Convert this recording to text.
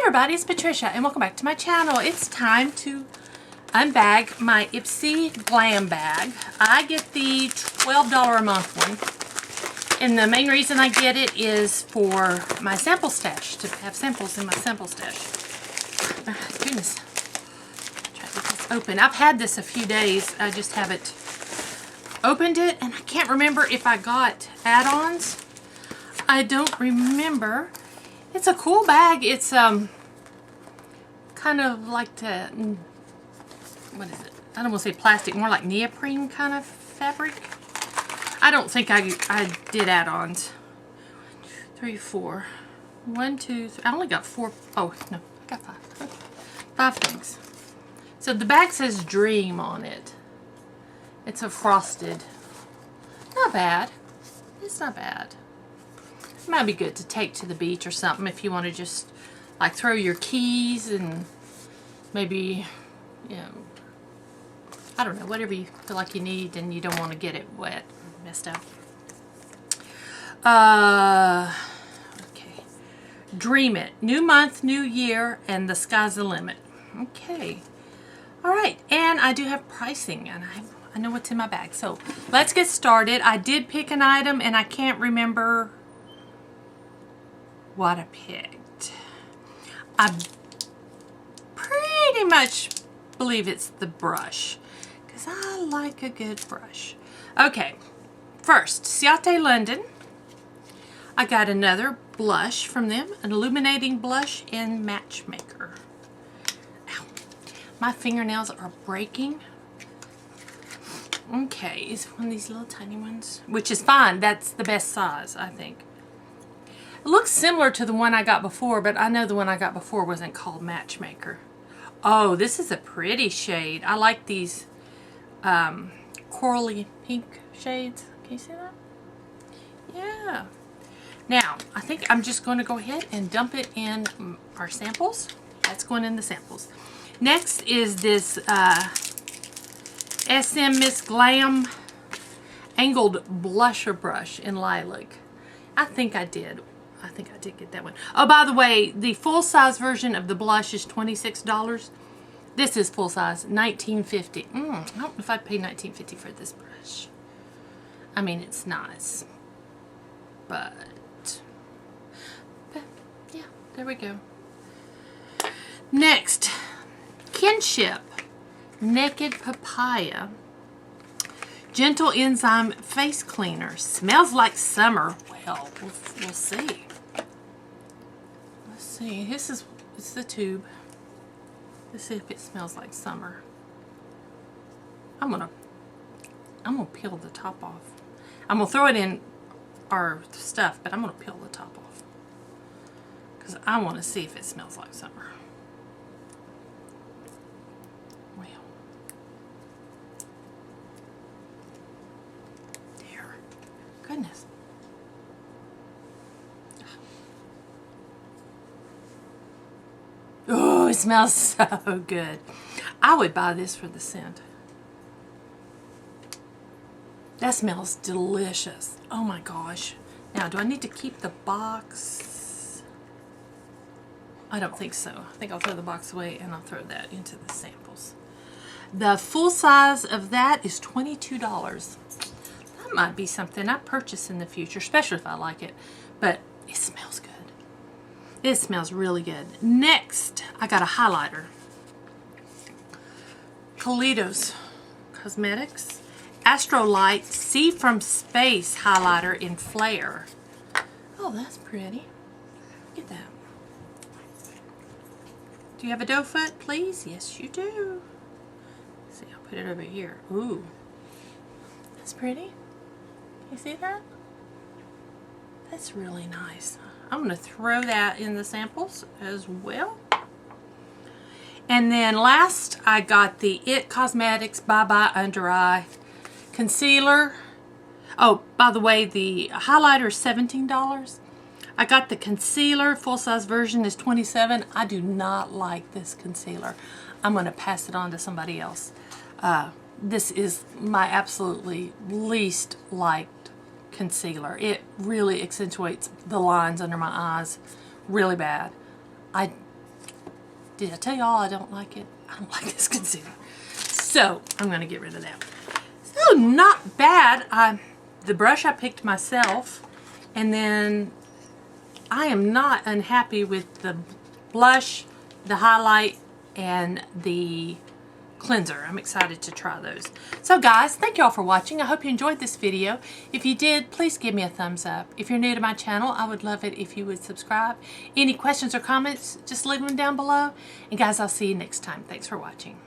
everybody, it's Patricia and welcome back to my channel. It's time to unbag my Ipsy Glam bag. I get the $12 a month one, and the main reason I get it is for my sample stash, to have samples in my sample stash. Goodness, try to get this open. I've had this a few days, I just haven't opened it, and I can't remember if I got add-ons. I don't remember. It's a cool bag. It's kind of like what is it? I don't want to say plastic, more like neoprene kind of fabric. I don't think I did add-ons. 1, 2, 3, 4. 1, 2, 3. I only got 4. Oh no, I got 5. 5 things. So the bag says Dream on it. It's a frosted. Not bad. It's not bad. It might be good to take to the beach or something if you want to just like throw your keys and maybe, you know, I don't know, whatever you feel like you need and you don't want to get it wet, messed up. Okay. Dream it. New month, new year, and the sky's the limit. Okay. All right. And I do have pricing, and I know what's in my bag. So let's get started. I did pick an item, and I can't remember what I picked. I pretty much believe it's the brush, because I like a good brush. Okay, first, Ciate London. I got another blush from them, an Illuminating blush in Matchmaker. Ow, my fingernails are breaking. Okay, it's one of these little tiny ones, which is fine. That's the best size, I think. It looks similar to the one I got before, but I know the one I got before wasn't called Matchmaker. Oh, this is a pretty shade. I like these corally pink shades. Can you see that? Yeah. Now, I think I'm just going to go ahead and dump it in our samples. That's going in the samples. Next is this Miss Glam angled blusher brush in Lilac. I think I did get that one. Oh, by the way, the full-size version of the blush is $26. This is full-size, $19.50. I don't know if I'd pay $19.50 for this brush. I mean, it's nice. But yeah, there we go. Next, Kinship Naked Papaya Gentle Enzyme Face Cleaner. Smells like summer. Well, we'll see. Let's see. It's the tube. Let's see if it smells like summer. I'm gonna peel the top off. I'm gonna throw it in our stuff, but I'm gonna peel the top off because I want to see if it smells like summer. Well, there. Goodness. Oh, it smells so good. I would buy this for the scent. That smells delicious. Oh my gosh. Now, do I need to keep the box? I don't think so. I think I'll throw the box away and I'll throw that into the samples. The full size of that is $22. That might be something I purchase in the future, especially if I like it. But it smells good. It smells really good. Next, I got a highlighter. Kaleidos Cosmetics Astrolight See From Space Highlighter in Flare. Oh, that's pretty. Look at that. Do you have a doe foot, please? Yes, you do. Let's see, I'll put it over here. Ooh, that's pretty. You see that? That's really nice. I'm going to throw that in the samples as well. And then last, I got the It Cosmetics Bye Bye Under Eye Concealer. Oh, by the way, the highlighter is $17. I got the concealer, full-size version is $27. I do not like this concealer. I'm going to pass it on to somebody else. This is my absolutely least liked concealer. It really accentuates the lines under my eyes really bad. I Did I tell y'all I don't like it? I don't like this concealer. So, I'm going to get rid of that. So, not bad. The brush I picked myself. And then, I am not unhappy with the blush, the highlight, and the cleanser. I'm excited to try those. So guys, thank y'all for watching. I hope you enjoyed this video. If you did, please give me a thumbs up. If you're new to my channel, I would love it if you would subscribe. Any questions or comments, just leave them down below. And guys, I'll see you next time. Thanks for watching.